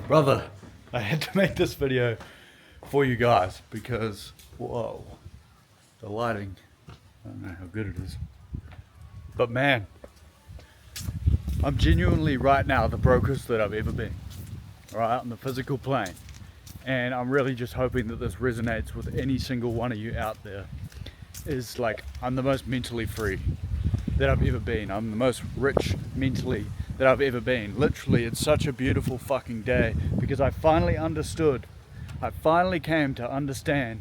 Brother, I had to make this video for you guys because, whoa, the lighting, I don't know how good it is. But man, I'm genuinely right now the brokest that I've ever been, right, on the physical plane. And I'm really just hoping that this resonates with any single one of you out there. Is like, I'm the most mentally free that I've ever been. I'm the most rich mentally that I've ever been. Literally, it's such a beautiful fucking day because I finally understood, I finally came to understand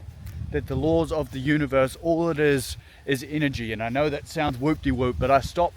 that the laws of the universe, all it is energy. And I know that sounds whoop-de-whoop, but I stopped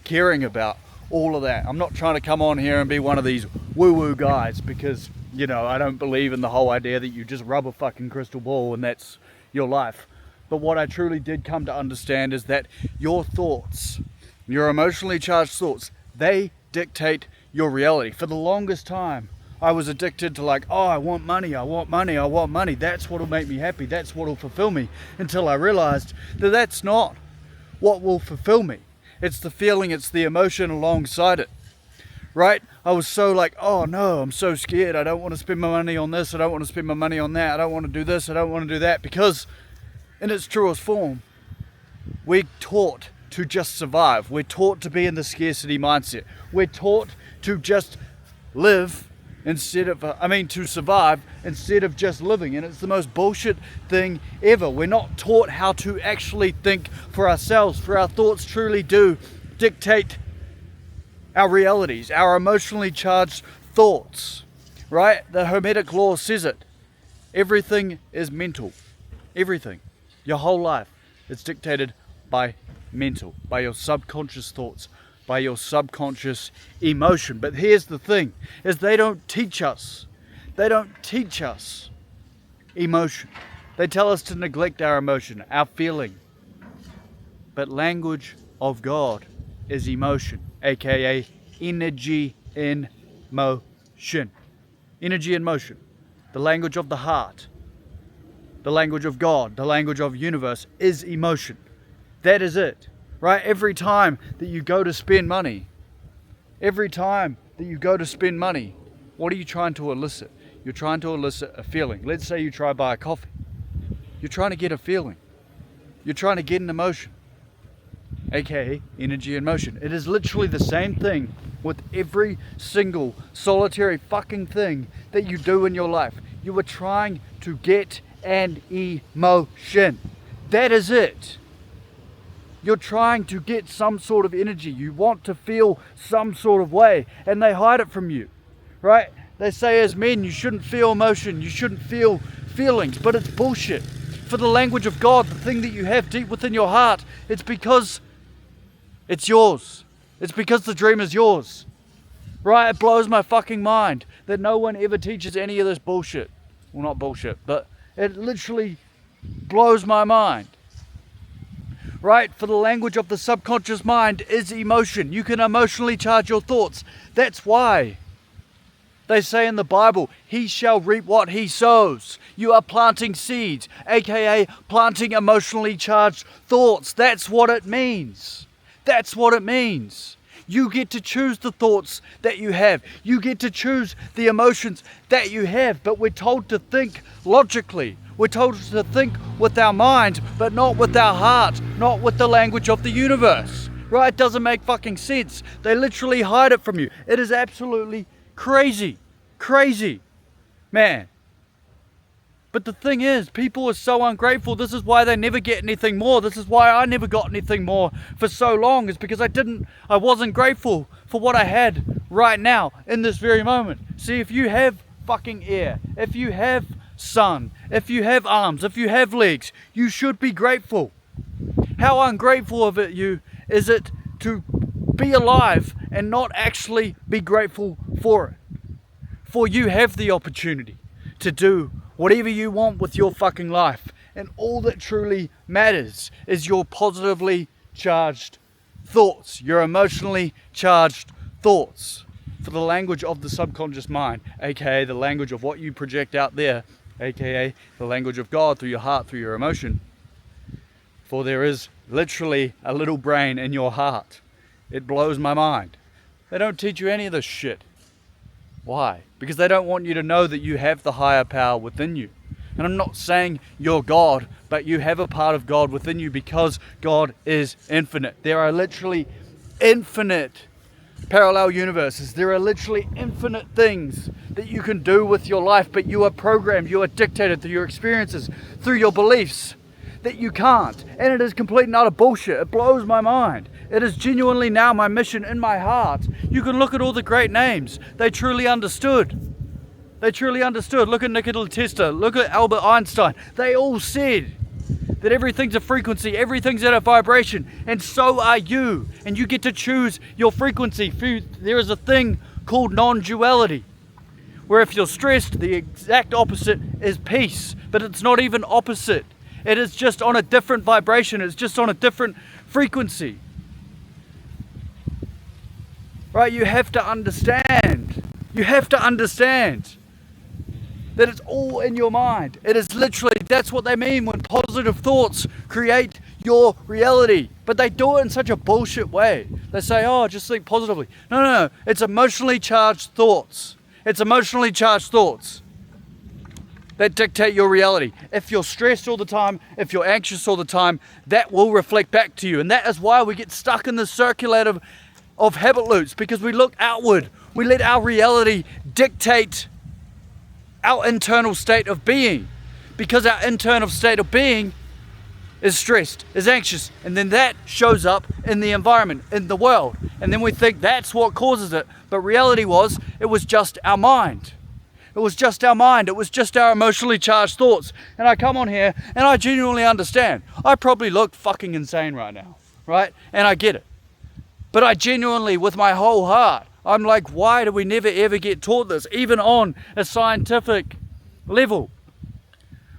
caring about all of that. I'm not trying to come on here and be one of these woo-woo guys because, you know, I don't believe in the whole idea that you just rub a fucking crystal ball and that's your life. But what I truly did come to understand is that your thoughts, your emotionally charged thoughts, they dictate your reality. For the longest time, I was addicted to like, oh, I want money, I want money, I want money. That's what'll make me happy. That's what'll fulfill me. Until I realized that that's not what will fulfill me. It's the feeling, it's the emotion alongside it, right? I was so like, oh no, I'm so scared. I don't want to spend my money on this. I don't want to spend my money on that. I don't want to do this. I don't want to do that. Because in its truest form, we're taught to just survive. We're taught to be in the scarcity mindset. We're taught to just live instead of, to survive instead of just living. And it's the most bullshit thing ever. We're not taught how to actually think for ourselves, for our thoughts truly do dictate our realities, our emotionally charged thoughts, right? The Hermetic law says it. Everything is mental. Everything. Your whole life is dictated by mental, by your subconscious thoughts, by your subconscious emotion. But here's the thing, is they don't teach us emotion. They tell us to neglect our emotion, our feeling. But language of God is emotion, aka energy in motion. Energy in motion. The language of the heart, the language of God, the language of universe is emotion. That is it, right? Every time that you go to spend money, what are you trying to elicit? You're trying to elicit a feeling. Let's say you try to buy a coffee. You're trying to get a feeling. You're trying to get an emotion, aka energy in motion. It is literally the same thing with every single solitary fucking thing that you do in your life. You are trying to get an emotion. That is it. You're trying to get some sort of energy. You want to feel some sort of way, and they hide it from you, right? They say as men, you shouldn't feel emotion, you shouldn't feel feelings, but it's bullshit. For the language of God, the thing that you have deep within your heart, it's because it's yours. It's because the dream is yours, right? It blows my fucking mind that no one ever teaches any of this bullshit. Well, not bullshit, but it literally blows my mind. Right? For the language of the subconscious mind is emotion. You can emotionally charge your thoughts. That's why they say in the Bible, he shall reap what he sows. You are planting seeds, aka planting emotionally charged thoughts. That's what it means. That's what it means. You get to choose the thoughts that you have. You get to choose the emotions that you have. But we're told to think logically. We're told to think with our mind, but not with our heart, not with the language of the universe. Right? It doesn't make fucking sense. They literally hide it from you. It is absolutely crazy. Crazy. Man. But the thing is, people are so ungrateful. This is why they never get anything more. This is why I never got anything more for so long. It's because I wasn't grateful for what I had right now in this very moment. See, if you have fucking air, if you have sun, if you have arms, if you have legs, you should be grateful. How ungrateful of it is it to be alive and not actually be grateful for it? For you have the opportunity to do whatever you want with your fucking life, and all that truly matters is your positively charged thoughts, your emotionally charged thoughts. For the language of the subconscious mind, aka the language of what you project out there, aka the language of God through your heart, through your emotion. For there is literally a little brain in your heart. It blows my mind. They don't teach you any of this shit. Why? Because they don't want you to know that you have the higher power within you. And I'm not saying you're God, but you have a part of God within you because God is infinite. There are literally infinite parallel universes. There are literally infinite things that you can do with your life, but you are programmed, you are dictated through your experiences, through your beliefs, that you can't. And it is complete and utter bullshit. It blows my mind. It is genuinely now my mission in my heart. You can look at all the great names. They truly understood. They truly understood. Look at Nikola Tesla. Look at Albert Einstein. They all said that everything's a frequency, everything's at a vibration, and so are you. And you get to choose your frequency. There is a thing called non-duality, where if you're stressed, the exact opposite is peace. But it's not even opposite. It is just on a different vibration. It's just on a different frequency. Right? You have to understand. You have to understand that it's all in your mind. It is literally, that's what they mean when positive thoughts create your reality. But they do it in such a bullshit way. They say, oh, just think positively. No. It's emotionally charged thoughts. It's emotionally charged thoughts that dictate your reality. If you're stressed all the time, if you're anxious all the time, that will reflect back to you. And that is why we get stuck in the circulative of habit loops, because we look outward. We let our reality dictate our internal state of being, because our internal state of being is stressed, is anxious, and then that shows up in the environment, in the world, and then we think that's what causes it. But reality was, it was just our mind. It was just our mind. It was just our emotionally charged thoughts. And I come on here and I genuinely understand. I probably look fucking insane right now, right? And I get it. But I genuinely, with my whole heart, I'm like, why do we never ever get taught this, even on a scientific level?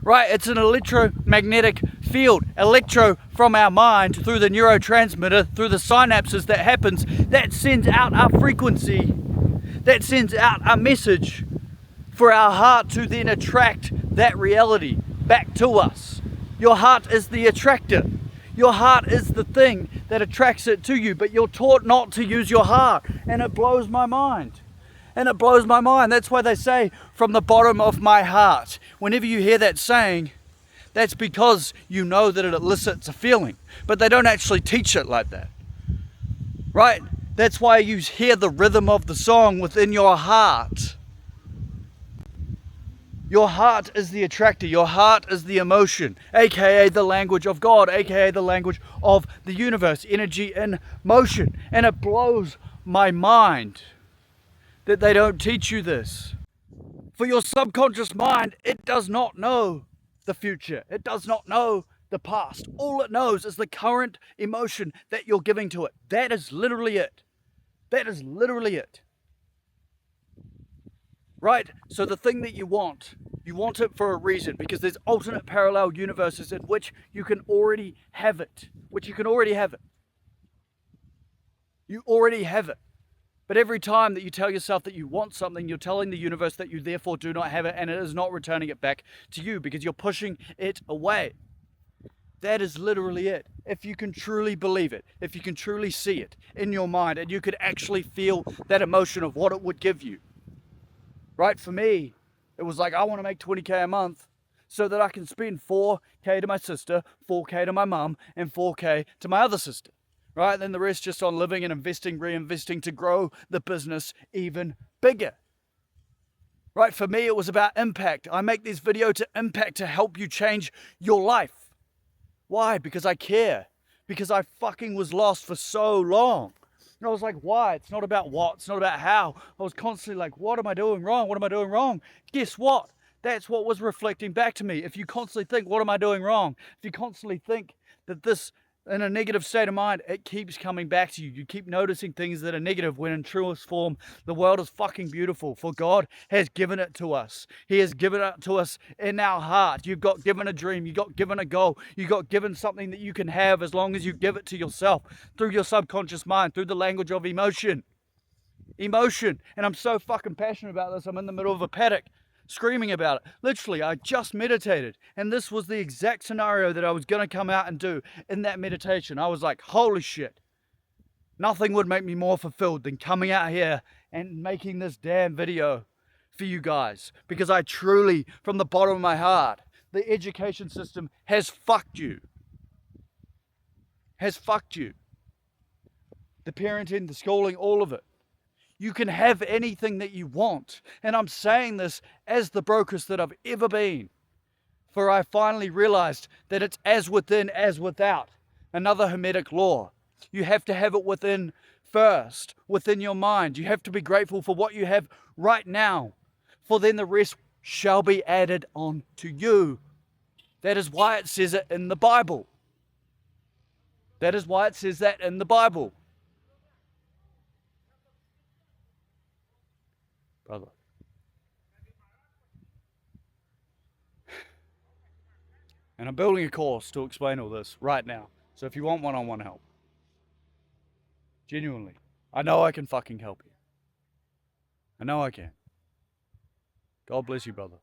Right? It's an electromagnetic field. Electro from our mind through the neurotransmitter, through the synapses that happens, that sends out our frequency, that sends out a message for our heart to then attract that reality back to us. Your heart is the attractor. Your heart is the thing that attracts it to you, but you're taught not to use your heart, and it blows my mind. And it blows my mind. That's why they say, from the bottom of my heart. Whenever you hear that saying, that's because you know that it elicits a feeling, but they don't actually teach it like that. Right? That's why you hear the rhythm of the song within your heart. Your heart is the attractor. Your heart is the emotion, aka the language of God, aka the language of the universe, energy in motion. And it blows my mind that they don't teach you this. For your subconscious mind, it does not know the future. It does not know the past. All it knows is the current emotion that you're giving to it. That is literally it. That is literally it. Right? So the thing that you want it for a reason, because there's alternate parallel universes in which you can already have it. You already have it. But every time that you tell yourself that you want something, you're telling the universe that you therefore do not have it, and it is not returning it back to you because you're pushing it away. That is literally it. If you can truly believe it, if you can truly see it in your mind, and you could actually feel that emotion of what it would give you. Right? For me, it was like, I want to make 20K a month so that I can spend 4K to my sister, 4K to my mum, and 4K to my other sister. Right? Then the rest just on living and investing, reinvesting to grow the business even bigger. Right? For me, it was about impact. I make this video to impact, to help you change your life. Why? Because I care. Because I fucking was lost for so long. And I was like, why? It's not about what. It's not about how. I was constantly like, what am I doing wrong? What am I doing wrong? Guess what? That's what was reflecting back to me. If you constantly think, what am I doing wrong? If you constantly think that this, in a negative state of mind, it keeps coming back to you. You keep noticing things that are negative, when in truest form, the world is fucking beautiful. For God has given it to us. He has given it to us in our heart. You've got given a dream. You got given a goal. You got given something that you can have as long as you give it to yourself through your subconscious mind, through the language of emotion. Emotion. And I'm so fucking passionate about this. I'm in the middle of a paddock screaming about it. Literally, I just meditated, and this was the exact scenario that I was going to come out and do in that meditation. I was like, holy shit. Nothing would make me more fulfilled than coming out here and making this damn video for you guys. Because I truly, from the bottom of my heart, the education system has fucked you. Has fucked you. The parenting, the schooling, all of it. You can have anything that you want. And I'm saying this as the brokest that I've ever been. For I finally realized that it's as within as without. Another Hermetic law. You have to have it within first, within your mind. You have to be grateful for what you have right now. For then the rest shall be added on to you. That is why it says it in the Bible. That is why it says that in the Bible. Brother. And I'm building a course to explain all this right now. So if you want one-on-one help, genuinely, I know I can fucking help you. I know I can. God bless you, brother.